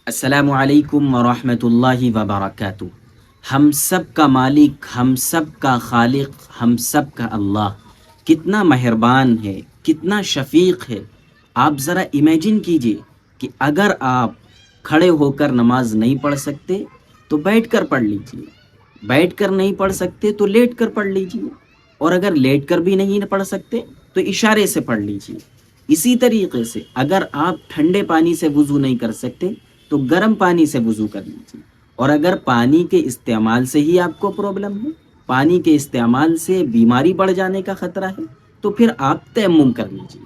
السلام علیکم ورحمۃ اللہ وبرکاتہ۔ ہم سب کا مالک، ہم سب کا خالق، ہم سب کا اللہ کتنا مہربان ہے، کتنا شفیق ہے۔ آپ ذرا امیجن کیجئے کہ اگر آپ کھڑے ہو کر نماز نہیں پڑھ سکتے تو بیٹھ کر پڑھ لیجئے، بیٹھ کر نہیں پڑھ سکتے تو لیٹ کر پڑھ لیجئے، اور اگر لیٹ کر بھی نہیں پڑھ سکتے تو اشارے سے پڑھ لیجئے۔ اسی طریقے سے اگر آپ ٹھنڈے پانی سے وضو نہیں کر سکتے تو گرم پانی سے وضو کر لیجیے، اور اگر پانی کے استعمال سے ہی آپ کو پرابلم ہے، پانی کے استعمال سے بیماری بڑھ جانے کا خطرہ ہے، تو پھر آپ تیمم کر لیجیے۔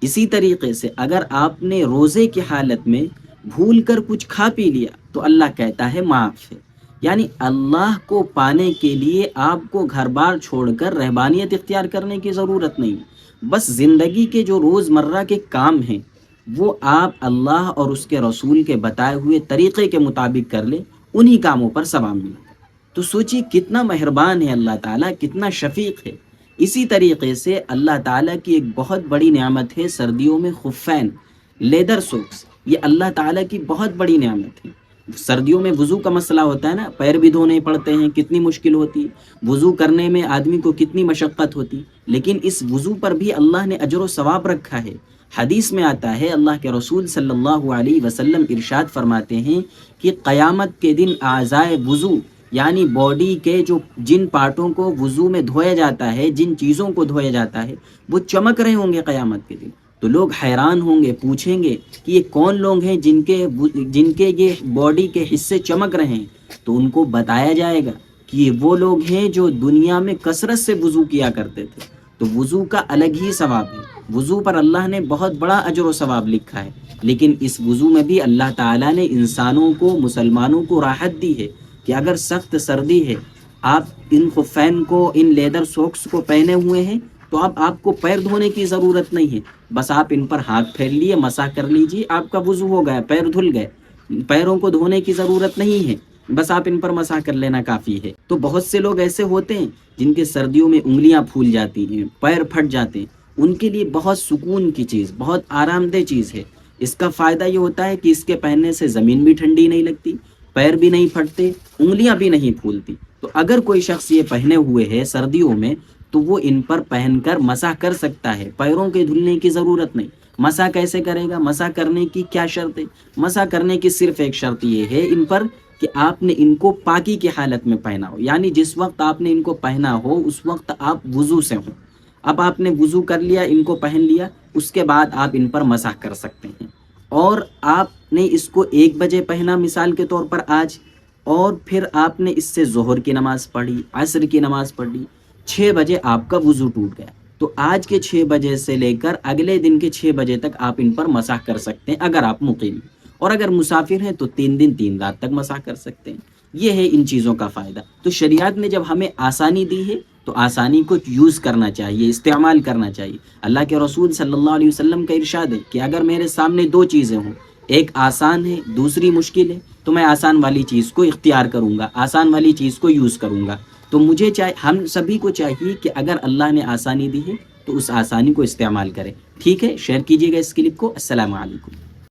اسی طریقے سے اگر آپ نے روزے کی حالت میں بھول کر کچھ کھا پی لیا تو اللہ کہتا ہے معاف ہے۔ یعنی اللہ کو پانے کے لیے آپ کو گھر بار چھوڑ کر رہبانیت اختیار کرنے کی ضرورت نہیں، بس زندگی کے جو روزمرہ کے کام ہیں وہ آپ اللہ اور اس کے رسول کے بتائے ہوئے طریقے کے مطابق کر لیں، انہی کاموں پر ثواب ملے گا۔ تو سوچیے کتنا مہربان ہے اللہ تعالیٰ، کتنا شفیق ہے۔ اسی طریقے سے اللہ تعالیٰ کی ایک بہت بڑی نعمت ہے سردیوں میں خفین، لیدر سوکس، یہ اللہ تعالیٰ کی بہت بڑی نعمت ہے۔ سردیوں میں وضو کا مسئلہ ہوتا ہے نا، پیر بھی دھونے پڑتے ہیں، کتنی مشکل ہوتی ہے، وضو کرنے میں آدمی کو کتنی مشقت ہوتی، لیکن اس وضو پر بھی اللہ نے اجر و ثواب رکھا ہے۔ حدیث میں آتا ہے، اللہ کے رسول صلی اللہ علیہ وسلم ارشاد فرماتے ہیں کہ قیامت کے دن اعضائے وضو، یعنی باڈی کے جن پارٹوں کو وضو میں دھویا جاتا ہے، جن چیزوں کو دھویا جاتا ہے، وہ چمک رہے ہوں گے قیامت کے دن۔ تو لوگ حیران ہوں گے، پوچھیں گے کہ یہ کون لوگ ہیں جن کے یہ باڈی کے حصے چمک رہے ہیں؟ تو ان کو بتایا جائے گا کہ یہ وہ لوگ ہیں جو دنیا میں کثرت سے وضو کیا کرتے تھے۔ تو وضو کا الگ ہی ثواب ہے، وضو پر اللہ نے بہت بڑا اجر و ثواب لکھا ہے، لیکن اس وضو میں بھی اللہ تعالیٰ نے انسانوں کو، مسلمانوں کو راحت دی ہے کہ اگر سخت سردی ہے، آپ ان خفین کو، ان لیدر سوکس کو پہنے ہوئے ہیں، تو اب آپ کو پیر دھونے کی ضرورت نہیں ہے، بس آپ ان پر ہاتھ پھیر لیے، مسح کر لیجیے، آپ کا وضو ہو گیا، پیر دھل گئے، پیروں کو دھونے کی ضرورت نہیں ہے، بس آپ ان پر مسح کر لینا کافی ہے۔ تو بہت سے لوگ ایسے ہوتے ہیں جن کے سردیوں میں انگلیاں پھول جاتی ہیں، پیر پھٹ جاتے ہیں، ان کے لیے بہت سکون کی چیز، بہت آرام دہ چیز ہے۔ اس کا فائدہ یہ ہوتا ہے کہ اس کے پہننے سے زمین بھی ٹھنڈی نہیں لگتی، پیر بھی نہیں پھٹتے، انگلیاں بھی نہیں پھولتی۔ تو اگر کوئی شخص یہ پہنے ہوئے ہے سردیوں میں تو وہ ان پر پہن کر مسح کر سکتا ہے، پیروں کے دھلنے کی ضرورت نہیں۔ مسح کیسے کرے گا؟ مسح کرنے کی کیا شرط ہے؟ مسح کرنے کی صرف ایک شرط یہ ہے ان پر کہ آپ نے ان کو پاکی کی حالت میں پہنا ہو، یعنی جس وقت آپ نے ان کو پہنا ہو اس وقت آپ وضو سے ہوں۔ اب آپ نے وضو کر لیا، ان کو پہن لیا، اس کے بعد آپ ان پر مسح کر سکتے ہیں۔ اور آپ نے اس کو 1 بجے پہنا مثال کے طور پر آج، اور پھر آپ نے اس سے ظہر کی نماز پڑھی، عصر کی نماز پڑھی، 6 بجے آپ کا وضو ٹوٹ گیا، تو آج کے 6 بجے سے لے کر اگلے دن کے 6 بجے تک آپ ان پر مسح کر سکتے ہیں اگر آپ مقیم ہیں، اور اگر مسافر ہیں تو 3 دن 3 رات تک مسح کر سکتے ہیں۔ یہ ہے ان چیزوں کا فائدہ۔ تو شریعت نے جب ہمیں آسانی دی ہے تو آسانی کو یوز کرنا چاہیے، استعمال کرنا چاہیے۔ اللہ کے رسول صلی اللہ علیہ وسلم کا ارشاد ہے کہ اگر میرے سامنے 2 چیزیں ہوں، ایک آسان ہے، دوسری مشکل ہے، تو میں آسان والی چیز کو اختیار کروں گا، آسان والی چیز کو یوز کروں گا۔ تو ہم سبھی کو چاہیے کہ اگر اللہ نے آسانی دی ہے تو اس آسانی کو استعمال کریں۔ ٹھیک ہے، شیئر کیجیے گا اس کلپ کو۔ السلام علیکم۔